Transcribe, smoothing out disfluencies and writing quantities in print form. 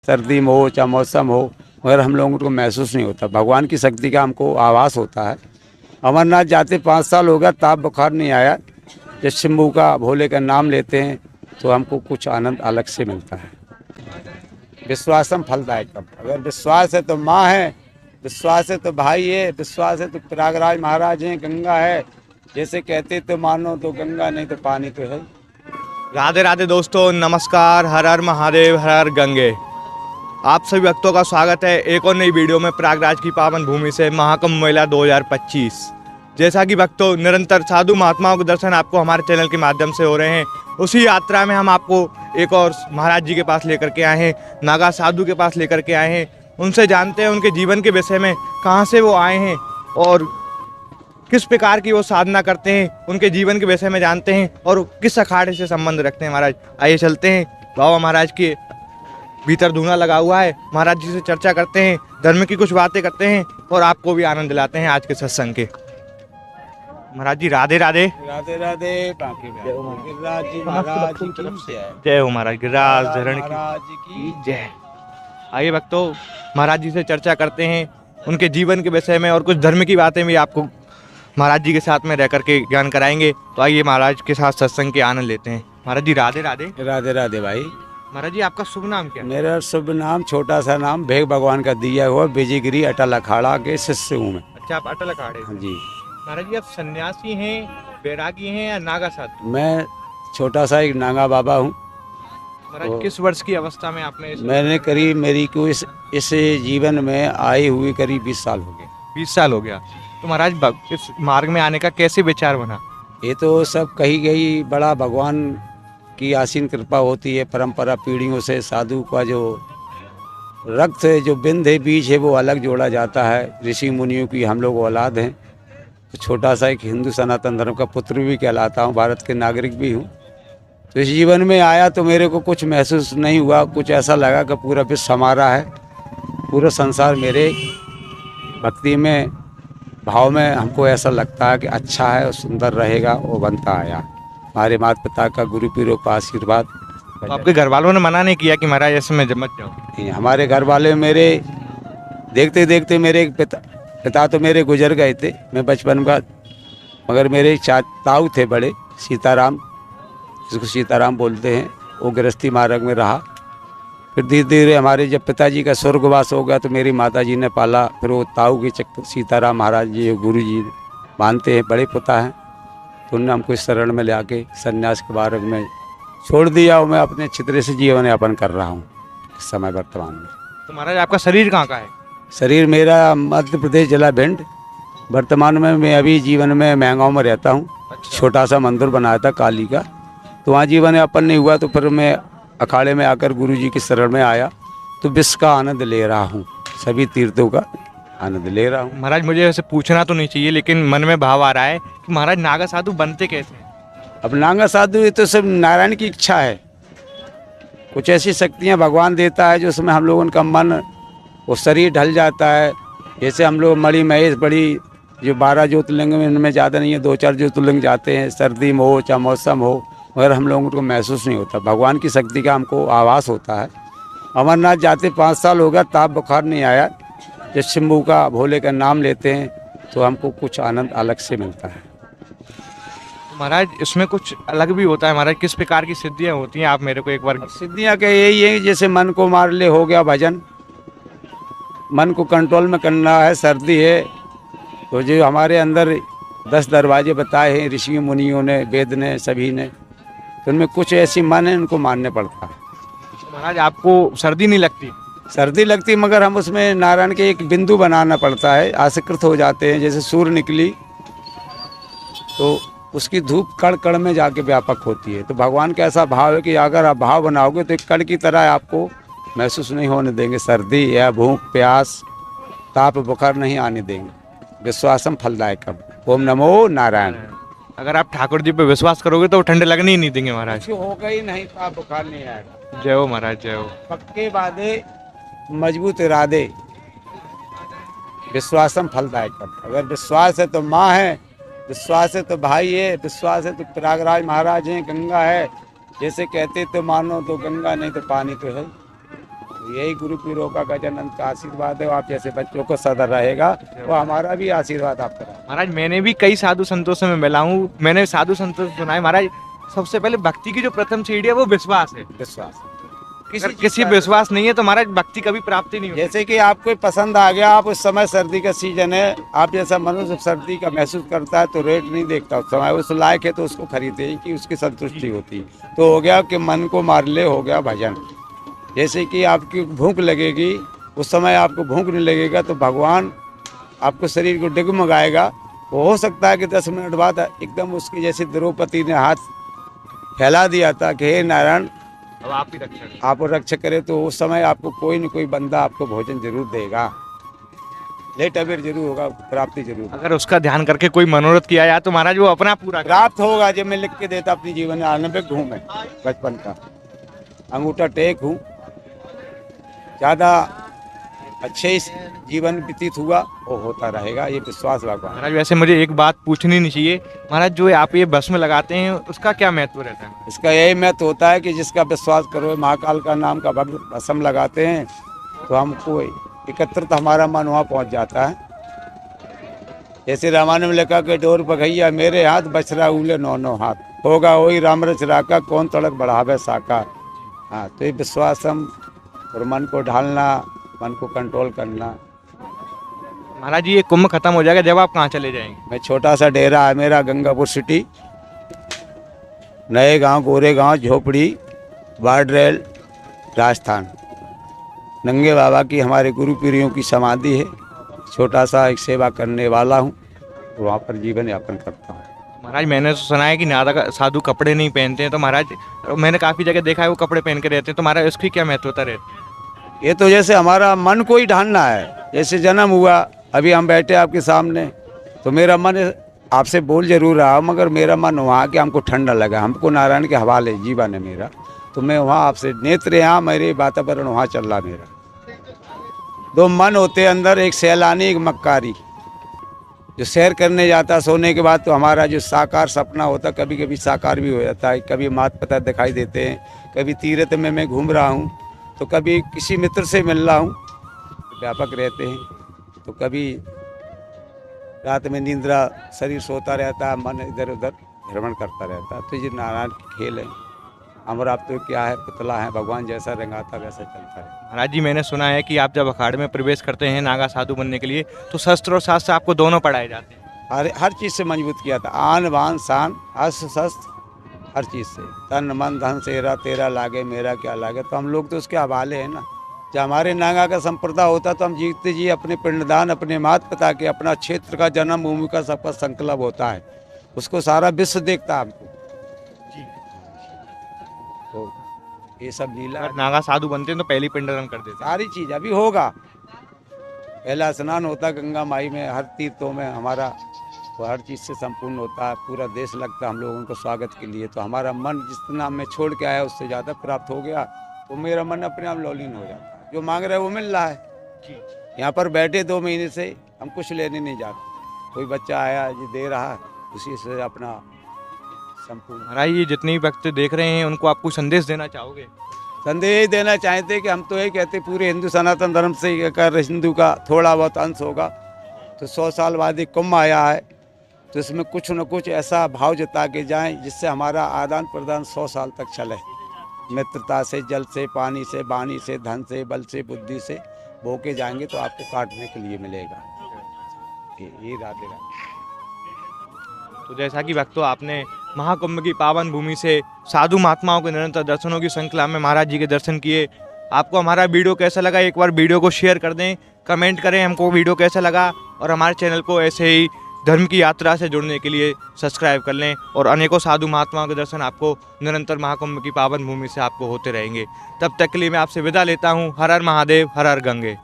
सर्दी में हो चाहे मौसम हो, मगर हम लोगों को महसूस नहीं होता। भगवान की शक्ति का हमको आभास होता है। अमरनाथ जाते 5 साल हो गया, ताप बुखार नहीं आया। जब शंभू का भोले का नाम लेते हैं तो हमको कुछ आनंद अलग से मिलता है। विश्वासम फलदायक। अगर विश्वास है तो माँ है, विश्वास है तो भाई है, विश्वास है तो प्रयागराज महाराज हैं, गंगा है। जैसे कहते तो मानो तो गंगा, नहीं तो पानी तो है। राधे राधे दोस्तों, नमस्कार। हर हर महादेव, हर हर गंगे। आप सभी भक्तों का स्वागत है एक और नई वीडियो में प्रयागराज की पावन भूमि से महाकुंभ मेला 2025। जैसा कि भक्तों निरंतर साधु महात्माओं के दर्शन आपको हमारे चैनल के माध्यम से हो रहे हैं, उसी यात्रा में हम आपको एक और महाराज जी के पास लेकर के आए हैं, नागा साधु के पास लेकर के आए हैं। उनसे जानते हैं उनके जीवन के विषय में, कहाँ से वो आए हैं और किस प्रकार की वो साधना करते हैं, उनके जीवन के विषय में जानते हैं और किस अखाड़े से संबंध रखते हैं। महाराज आइए चलते हैं, बाबा महाराज के भीतर धूना लगा हुआ है, महाराज जी से चर्चा करते हैं, धर्म की कुछ बातें करते हैं और आपको भी आनंद दिलाते हैं आज के सत्संग के। महाराज जी राधे राधे। राधे राधे। गिरिराज जी महाराज की जय हो महाराज, गिरिराज धरण महाराज की जय। आइए भक्तों महाराज जी से चर्चा करते हैं उनके जीवन के विषय में और कुछ धर्म की बातें भी आपको महाराज जी के साथ में रह करके ज्ञान कराएंगे। तो आइए महाराज के साथ सत्संग के आनंद लेते हैं। महाराज जी राधे राधे। राधे राधे भाई। महाराज जी आपका शुभ नाम क्या है? मेरा शुभ नाम, छोटा सा नाम, भेग भगवान का दिया हुआ, विजयगिरी अटल अखाड़ा के शिष्य हूँ मैं। अच्छा, आप अटल अखाड़े। हाँ जी। महाराज जी आप सन्यासी हैं, बैरागी हैं या नागा साधु? मैं छोटा सा एक नागा बाबा हूँ। महाराज किस वर्ष की अवस्था में आपने मैंने करीब, मेरी को इस जीवन में आए हुए करीब 20 साल हो गए। 20 साल हो गया। तो महाराज इस मार्ग में आने का कैसे विचार बना? ये तो सब कही गई, बड़ा भगवान की आसीन कृपा होती है। परंपरा पीढ़ियों से साधु का जो रक्त है, जो बिंद है, बीज है, वो अलग जोड़ा जाता है। ऋषि मुनियों की हम लोग औलाद हैं। तो छोटा सा एक हिंदू सनातन धर्म का पुत्र भी कहलाता हूँ, भारत के नागरिक भी हूँ। तो इस जीवन में आया तो मेरे को कुछ महसूस नहीं हुआ। कुछ ऐसा लगा कि पूरा विश्व हमारा है, पूरा संसार मेरे भक्ति में, भाव में। हमको ऐसा लगता है कि अच्छा है और सुंदर रहेगा, वो बनता आया। हमारे माता पिता का, गुरु पीरों का आशीर्वाद। तो आपके घर वालों ने मना नहीं किया कि महाराज ऐसे में मत जाओ? हमारे घर वाले मेरे देखते देखते, मेरे पिता तो मेरे गुजर गए थे, मैं बचपन का, मगर मेरे ताऊ थे बड़े, सीताराम, जिसको सीताराम बोलते हैं, वो गृहस्थी मार्ग में रहा। फिर धीरे धीरे हमारे जब पिताजी का स्वर्गवास हो गया तो मेरी माताजी ने पाला। फिर वो ताऊ के चक्कर, सीताराम महाराज जी गुरु जी मानते हैं, बड़े पिता हैं, तो उन्होंने हमको इस शरण में ले आके सन्यास के मार्ग में छोड़ दिया और मैं अपने चित्रे से जीवन यापन कर रहा हूँ इस समय वर्तमान में। तो महाराज आपका शरीर कहाँ का है? शरीर मेरा मध्य प्रदेश जिला भिंड। वर्तमान में मैं अभी जीवन में महंगाँव में रहता हूँ। अच्छा। छोटा सा मंदिर बनाया था काली का, तो वहाँ जीवन यापन नहीं हुआ। तो फिर मैं अखाड़े में आकर गुरु जी की शरण में आया, तो विश्व का आनंद ले रहा हूँ, सभी तीर्थों का आनंद ले रहा हूँ। महाराज मुझे ऐसे पूछना तो नहीं चाहिए, लेकिन मन में भाव आ रहा है कि महाराज नागा साधु बनते कैसे हैं? अब नागा साधु ये तो सब नारायण की इच्छा है। कुछ ऐसी शक्तियाँ भगवान देता है जो उसमें हम लोगों का मन, वो शरीर ढल जाता है। जैसे हम लोग मणि महेश, बड़ी जो 12 ज्योतिर्लिंग में, इनमें ज़्यादा नहीं है, 2-4 ज्योतिर्लिंग जाते हैं, सर्दी में हो चाहे मौसम हो, मगर हम लोगों को महसूस नहीं होता। भगवान की शक्ति का हमको आभास होता है। अमरनाथ जाते 5 साल हो गया, ताप बुखार नहीं आया। जब शंभू का भोले का नाम लेते हैं तो हमको कुछ आनंद अलग से मिलता है। महाराज इसमें कुछ अलग भी होता है महाराज, किस प्रकार की सिद्धियाँ होती हैं आप मेरे को एक बार? सिद्धियाँ क्या, यही है जैसे मन को मार ले, हो गया भजन, मन को कंट्रोल में करना है। सर्दी है तो जो हमारे अंदर 10 दरवाजे बताए हैं ऋषि मुनियों ने, वेद ने, सभी ने, तो उनमें कुछ ऐसी मन है, उनको मानने पड़ता है। महाराज आपको सर्दी नहीं लगती? सर्दी लगती, मगर हम उसमें नारायण के एक बिंदु बनाना पड़ता है। आसकृत हो जाते हैं, जैसे सूर्य निकली तो उसकी धूप कण कण में जाके व्यापक होती है। तो भगवान का ऐसा भाव है कि अगर आप भाव बनाओगे तो एक कण की तरह आपको महसूस नहीं होने देंगे। सर्दी या भूख प्यास, ताप बुखार नहीं आने देंगे। विश्वासम फलदायकम। ओम नमो नारायण। अगर आप ठाकुर जी पे विश्वास करोगे तो वो ठंडे लगने ही नहीं देंगे महाराज। होगा ही नहीं, ताप बुखार नहीं आएगा। जय हो महाराज, जय हो। पक्के वादे, मजबूत इरादे, विश्वासम फलदायकम। अगर विश्वास है तो माँ है, विश्वास है तो भाई है, विश्वास है तो प्रयागराज महाराज हैं, गंगा है। जैसे कहते तो मानो तो गंगा, नहीं तो पानी तो है। यही गुरु पीरों का गजानंद का आशीर्वाद है। आप जैसे बच्चों को सदा रहेगा वो हमारा भी आशीर्वाद आपका रहेगा। महाराज मैं भी कई साधु संतों से मैं मिला हूँ, मैंने साधु संतों से सुना है महाराज, सबसे पहले भक्ति की जो प्रथम सीढ़ी है वो विश्वास है। विश्वास अगर किसी विश्वास नहीं है तो महाराज भक्ति कभी प्राप्ति नहीं होती। जैसे कि आपको पसंद आ गया, आप उस समय सर्दी का सीजन है, आप जैसा मनुष्य सर्दी का महसूस करता है तो रेट नहीं देखता उस समय, उस लायक है तो उसको खरीदे कि उसकी संतुष्टि होती है। तो हो गया कि मन को मार ले, हो गया भजन। जैसे कि आपकी भूख लगेगी, उस समय आपको भूख नहीं लगेगा तो भगवान आपको शरीर को डगमगाएगा। वो हो सकता है कि 10 मिनट बाद एकदम उसकी जैसे द्रौपदी ने हाथ फैला दिया था कि हे नारायण अब आप ही रक्षा करें। आप रक्षा करे, तो उस समय आपको कोई न कोई बंदा आपको भोजन जरूर देगा, लेट अबेर जरूर होगा, प्राप्ति जरूर होगा। अगर उसका ध्यान करके कोई मनोरथ किया जाए तो महाराज वो अपना पूरा प्राप्त होगा। जब मैं लिख के देता अपनी जीवन में 98 हूँ मैं, बचपन का अंगूठा टेक हूँ, ज़्यादा अच्छे जीवन व्यतीत हुआ वो होता रहेगा, ये विश्वास भगवान। महाराज वैसे मुझे एक बात पूछनी नहीं चाहिए महाराज, जो आप ये भस्म लगाते हैं उसका क्या महत्व रहता है? इसका यही महत्व होता है कि जिसका विश्वास करो, महाकाल का नाम का भस्म लगाते हैं तो हमको एकत्रित हमारा मन वहाँ पहुँच जाता है। जैसे रामायण में लिखा कि डोर पघैया मेरे हाथ, बछरा उले 9 हाथ, होगा वही राम रच राका, कौन तड़क बढ़ावे साका। हाँ, तो ये विश्वास हम और मन को ढालना, मन को कंट्रोल करना। महाराज जी ये कुंभ खत्म हो जाएगा, जब आप कहाँ चले जाएंगे? मैं छोटा सा डेरा है मेरा गंगापुर सिटी, नए गांव, गोरे गांव, झोपड़ी, बारड्रेल, राजस्थान। नंगे बाबा की हमारे गुरु पीरियों की समाधि है। छोटा सा एक सेवा करने वाला हूँ, वहाँ पर जीवन यापन करता हूँ। महाराज मैंने तो सुना है कि नादा साधु कपड़े नहीं पहनते हैं, तो महाराज मैंने काफ़ी जगह देखा है वो कपड़े पहन के रहते हैं, तो महाराज उसकी क्या महत्वता रहती है? ये तो जैसे हमारा मन को ही ढालना है। जैसे जन्म हुआ, अभी हम बैठे आपके सामने, तो मेरा मन आपसे बोल जरूर रहा, मगर मेरा मन वहाँ कि हमको ठंडा लगा, हमको नारायण के हवाले जीवन है मेरा, तो मैं वहाँ आपसे नेत्र यहाँ मेरे वातावरण वहाँ चल रहा मेरा। 2 मन होते अंदर, एक सैलानी एक मक्कारी। जो सैर करने जाता सोने के बाद तो हमारा जो साकार सपना होता कभी कभी साकार भी हो जाता है। कभी माता पिता दिखाई देते हैं, कभी तीर्थ में मैं घूम रहा हूँ, तो कभी किसी मित्र से मिल रहा हूँ, व्यापक रहते हैं, तो कभी रात में नींद्रा, शरीर सोता रहता है, मन इधर उधर भ्रमण करता रहता है। तो ये नारायण के खेल है। अमर आप तो क्या है, पुतला है, भगवान जैसा रंगाता वैसा चलता है। महाराज जी मैंने सुना है कि आप जब अखाड़े में प्रवेश करते हैं नागा साधु बनने के लिए, तो शस्त्र और शास्त्र आपको दोनों पढ़ाए जाते हैं? हर चीज़ से मजबूत किया था, आन बान शान अस्त्र शस्त्र हर चीज़ से, तन मन धन सेरा तेरा लागे मेरा क्या लागे। तो हम लोग तो उसके हवाले हैं ना। जब हमारे नागा का संप्रदाय होता तो हम जीतते जी अपने पिंडदान, अपने माता पिता के, अपना क्षेत्र का, जन्म भूमि का सबका संकल्प होता है, उसको सारा विश्व देखता है हमको। तो ये सब लीला, अगर नागा साधु बनते हैं तो पहली पिंडदान कर देते हैं। सारी चीज़ अभी होगा। पहला स्नान होता गंगा माई में, हर तीर्थों में हमारा तो हर चीज़ से संपूर्ण होता है। पूरा देश लगता है हम लोगों को स्वागत के लिए। तो हमारा मन जितना मैं छोड़ के आया उससे ज़्यादा प्राप्त हो गया, तो मेरा मन अपने आप लौलीन हो जाता है। जो मांग रहे हैं वो मिल रहा है। यहाँ पर बैठे 2 महीने से हम कुछ लेने नहीं जाते, कोई बच्चा आया जो दे रहा है, उसी से अपना संपूर्ण। महाराज ये जितने भी भक्त देख रहे हैं उनको आप कुछ संदेश देना चाहोगे? संदेश देना चाहते कि हम तो यही कहते पूरे हिंदू सनातन धर्म से अगर हिंदू का थोड़ा बहुत अंश होगा तो 100 साल बाद एक कुंभ आया है, तो इसमें कुछ न कुछ ऐसा भाव जता के जाएं जिससे हमारा आदान प्रदान 100 साल तक चले। मित्रता से, जल से, पानी से, वाणी से, धन से, बल से, बुद्धि से बो के जाएंगे तो आपको काटने के लिए मिलेगा। ये राधे राधे। तो जैसा कि भक्तों आपने महाकुंभ की पावन भूमि से साधु महात्माओं के निरंतर दर्शनों की श्रृंखला में महाराज जी के दर्शन किए। आपको हमारा वीडियो कैसा लगा, एक बार वीडियो को शेयर कर दें, कमेंट करें हमको वीडियो कैसा लगा, और हमारे चैनल को ऐसे ही धर्म की यात्रा से जुड़ने के लिए सब्सक्राइब कर लें। और अनेकों साधु महात्माओं के दर्शन आपको निरंतर महाकुंभ की पावन भूमि से आपको होते रहेंगे। तब तक के लिए मैं आपसे विदा लेता हूँ। हर हर महादेव, हर हर गंगे।